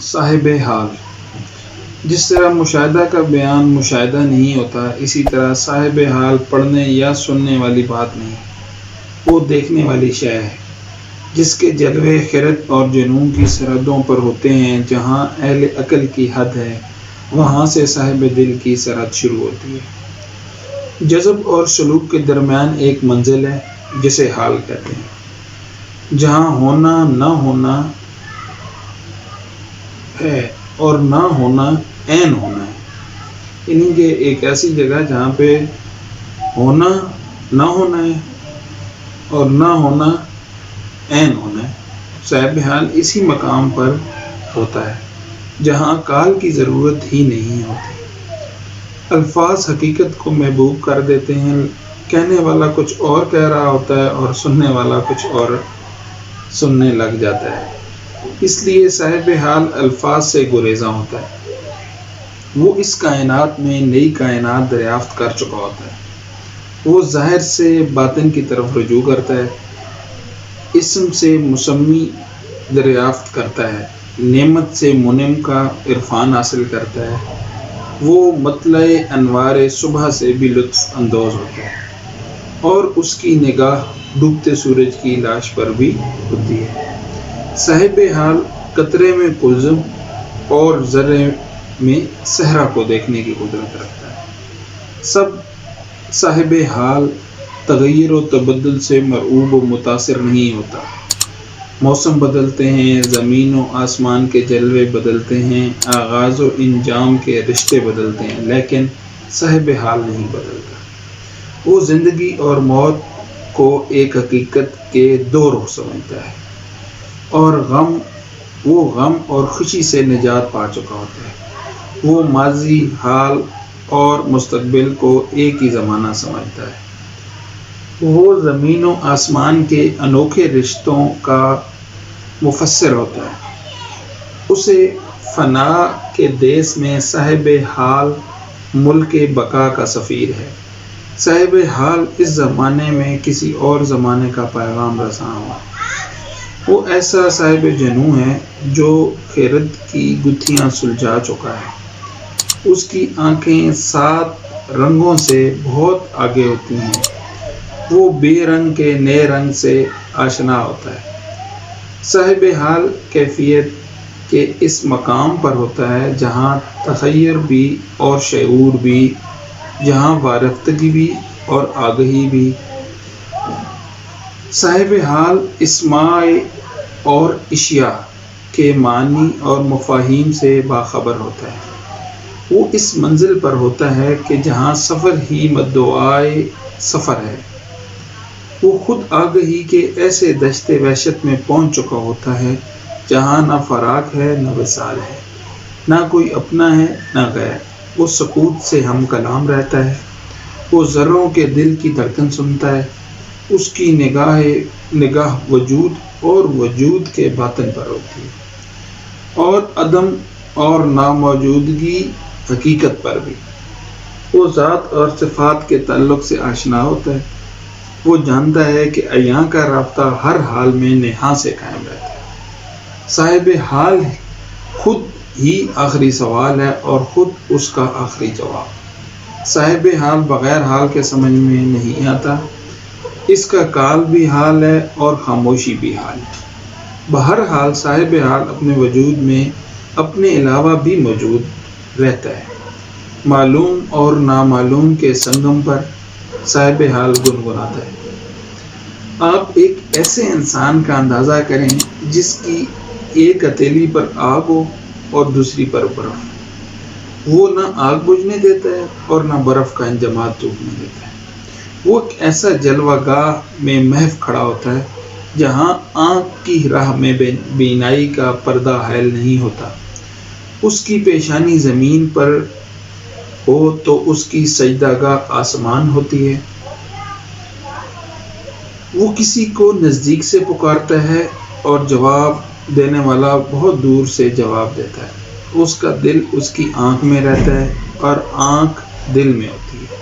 صاحب حال. جس طرح مشاہدہ کا بیان مشاہدہ نہیں ہوتا، اسی طرح صاحب حال پڑھنے یا سننے والی بات نہیں، وہ دیکھنے والی شے ہے، جس کے جلوے خرد اور جنون کی سرحدوں پر ہوتے ہیں. جہاں اہل عقل کی حد ہے، وہاں سے صاحب دل کی سرحد شروع ہوتی ہے. جذب اور سلوک کے درمیان ایک منزل ہے جسے حال کہتے ہیں، جہاں ہونا نہ ہونا ہے اور نہ ہونا عین ہونا ہے. یعنی کہ ایک ایسی جگہ جہاں پہ ہونا نہ ہونا ہے اور نہ ہونا عین ہونا ہے. صاحب حال اسی مقام پر ہوتا ہے جہاں کال کی ضرورت ہی نہیں ہوتی. الفاظ حقیقت کو محبوب کر دیتے ہیں. کہنے والا کچھ اور کہہ رہا ہوتا ہے اور سننے والا کچھ اور سننے لگ جاتا ہے. اس لیے صاحب حال الفاظ سے گریزاں ہوتا ہے. وہ اس کائنات میں نئی کائنات دریافت کر چکا ہوتا ہے. وہ ظاہر سے باطن کی طرف رجوع کرتا ہے، اسم سے مسمی دریافت کرتا ہے، نعمت سے منعم کا عرفان حاصل کرتا ہے. وہ مطلع انوار صبح سے بھی لطف اندوز ہوتا ہے، اور اس کی نگاہ ڈوبتے سورج کی لاش پر بھی ہوتی ہے. صاحب حال قطرے میں کلثم اور ذرے میں صحرا کو دیکھنے کی قدرت رکھتا ہے. سب صاحب حال تغیر و تبدل سے مرعوب و متاثر نہیں ہوتا. موسم بدلتے ہیں، زمین و آسمان کے جلوے بدلتے ہیں، آغاز و انجام کے رشتے بدلتے ہیں، لیکن صاحب حال نہیں بدلتا. وہ زندگی اور موت کو ایک حقیقت کے دو رخ سمجھتا ہے، اور وہ غم اور خوشی سے نجات پا چکا ہوتا ہے. وہ ماضی، حال اور مستقبل کو ایک ہی زمانہ سمجھتا ہے. وہ زمین و آسمان کے انوکھے رشتوں کا مفسر ہوتا ہے. اسے فنا کے دیس میں صاحب حال ملک بقا کا سفیر ہے. صاحب حال اس زمانے میں کسی اور زمانے کا پیغام رساں ہوا. وہ ایسا صاحب جنوں ہے جو خرد کی گتھیاں سلجھا چکا ہے. اس کی آنکھیں 7 رنگوں سے بہت آگے ہوتی ہیں. وہ بے رنگ کے نئے رنگ سے آشنا ہوتا ہے. صاحب حال کیفیت کے اس مقام پر ہوتا ہے جہاں تخیر بھی اور شعور بھی، جہاں وارفتگی بھی اور آگہی بھی. صاحب حال اسماء اور اشیاء کے معنی اور مفاہیم سے باخبر ہوتا ہے. وہ اس منزل پر ہوتا ہے کہ جہاں سفر ہی مدعائے سفر ہے. وہ خود آگہی کے ایسے دشت وحشت میں پہنچ چکا ہوتا ہے جہاں نہ فراق ہے نہ وصال ہے، نہ کوئی اپنا ہے نہ غیر. وہ سکوت سے ہم کلام رہتا ہے. وہ ذروں کے دل کی دھڑکن سنتا ہے. اس کی نگاہ وجود اور وجود کے باطن پر ہوتی ہے، اور عدم اور ناموجودگی حقیقت پر بھی. وہ ذات اور صفات کے تعلق سے آشنا ہوتا ہے. وہ جانتا ہے کہ عیاں کا رابطہ ہر حال میں نہاں سے قائم رہتا ہے. صاحب حال خود ہی آخری سوال ہے اور خود اس کا آخری جواب. صاحب حال بغیر حال کے سمجھ میں نہیں آتا. اس کا کال بھی حال ہے اور خاموشی بھی حال ہے. بہرحال صاحب حال اپنے وجود میں اپنے علاوہ بھی موجود رہتا ہے. معلوم اور نامعلوم کے سنگم پر صاحب حال گنگناتا ہے. آپ ایک ایسے انسان کا اندازہ کریں جس کی ایک ہتھیلی پر آگ ہو اور دوسری پر برف. وہ نہ آگ بجھنے دیتا ہے اور نہ برف کا انجماد ٹوٹنے دیتا ہے. وہ ایک ایسا جلوہ گاہ میں محو کھڑا ہوتا ہے جہاں آنکھ کی راہ میں بینائی کا پردہ حائل نہیں ہوتا. اس کی پیشانی زمین پر ہو تو اس کی سجدہ گاہ آسمان ہوتی ہے. وہ کسی کو نزدیک سے پکارتا ہے اور جواب دینے والا بہت دور سے جواب دیتا ہے. اس کا دل اس کی آنکھ میں رہتا ہے اور آنکھ دل میں ہوتی ہے.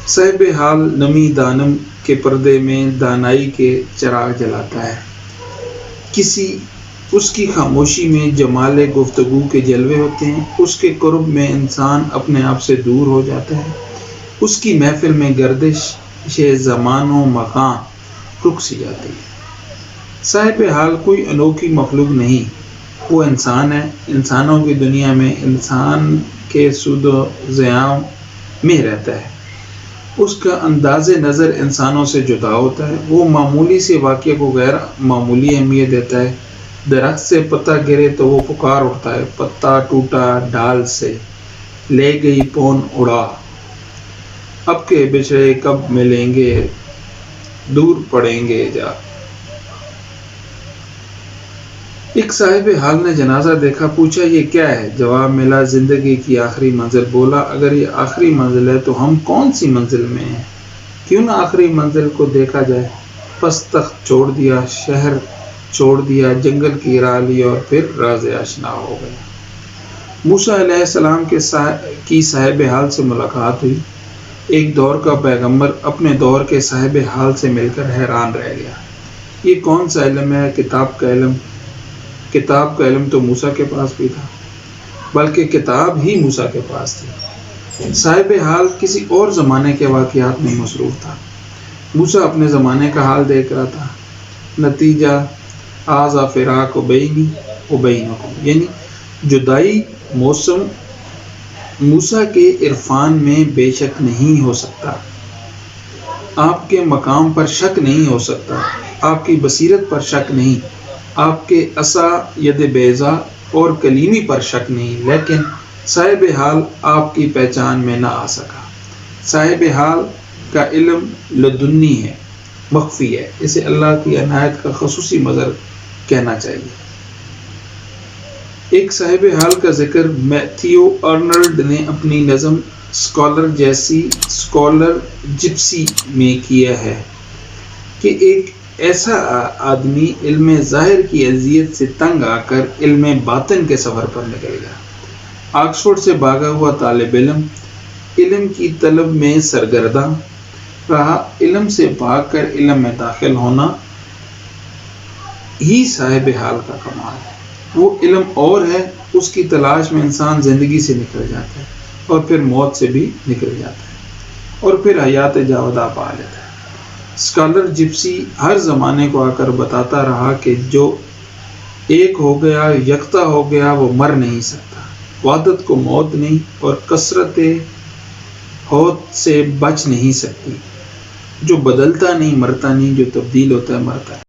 صاحب حال نمی دانم کے پردے میں دانائی کے چراغ جلاتا ہے. کسی اس کی خاموشی میں جمال گفتگو کے جلوے ہوتے ہیں، اس کے قرب میں انسان اپنے آپ سے دور ہو جاتا ہے، اس کی محفل میں گردش زمان و مکان رک سی جاتی ہے۔ صاحب حال کوئی انوکھی مخلوق نہیں، وہ انسان ہے، انسانوں کی دنیا میں انسان کے سود و زیام میں رہتا ہے، اس کا انداز نظر انسانوں سے جدا ہوتا ہے، وہ معمولی سے واقعے کو غیر معمولی اہمیت دیتا ہے۔ درخت سے پتا گرے تو وہ پکار اٹھتا ہے، پتا ٹوٹا ڈال سے، لے گئی پون اڑا، اب کے بچھڑے کب ملیں گے، دور پڑیں گے جا۔ ایک صاحب حال نے جنازہ دیکھا، پوچھا یہ کیا ہے؟ جواب ملا زندگی کی آخری منزل۔ بولا اگر یہ آخری منزل ہے تو ہم کون سی منزل میں ہیں؟ کیوں نہ آخری منزل کو دیکھا جائے؟ پس تخت چھوڑ دیا، شہر چھوڑ دیا، جنگل کی راہ لی اور پھر راز آشنا ہو گیا۔ موسیٰ علیہ السلام کی صاحب حال سے ملاقات ہوئی۔ ایک دور کا پیغمبر اپنے دور کے صاحب حال سے مل کر حیران رہ گیا۔ یہ کون سا علم ہے؟ کتاب کا علم۔ کتاب کا علم تو موسیٰ کے پاس بھی تھا، بلکہ کتاب ہی موسیٰ کے پاس تھی۔ صاحب حال کسی اور زمانے کے واقعات میں مصروف تھا، موسیٰ اپنے زمانے کا حال دیکھ رہا تھا۔ نتیجہ آزا فراق و بینی و بینکم، یعنی جدائی موسم موسیٰ کے عرفان میں بے شک نہیں ہو سکتا، آپ کے مقام پر شک نہیں ہو سکتا، آپ کی بصیرت پر شک نہیں، آپ کے عصا ید بیضا اور کلیمی پر شک نہیں، لیکن صاحب حال آپ کی پہچان میں نہ آ سکا۔ صاحب حال کا علم لدنی ہے، مخفی ہے، اسے اللہ کی عنایت کا خصوصی مظہر کہنا چاہیے۔ ایک صاحب حال کا ذکر میتھیو آرنلڈ نے اپنی نظم اسکالر جپسی میں کیا ہے کہ ایک ایسا آدمی علم ظاہر کی اذیت سے تنگ آ کر علم باطن کے سفر پر نکل گیا۔ آکسفورڈ سے بھاگا ہوا طالب علم علم کی طلب میں سرگرداں رہا، علم سے بھاگ کر علم میں داخل ہونا ہی صاحب حال کا کمال ہے۔ وہ علم اور ہے، اس کی تلاش میں انسان زندگی سے نکل جاتا ہے اور پھر موت سے بھی نکل جاتا ہے اور پھر حیات جاودہ پا لیتا ہے۔ اسکالر جپسی ہر زمانے کو آ کر بتاتا رہا کہ جو ایک ہو گیا، یکتا ہو گیا، وہ مر نہیں سکتا، وحدت کو موت نہیں اور کثرت ہوت سے بچ نہیں سکتی، جو بدلتا نہیں مرتا نہیں، جو تبدیل ہوتا ہے مرتا ہے۔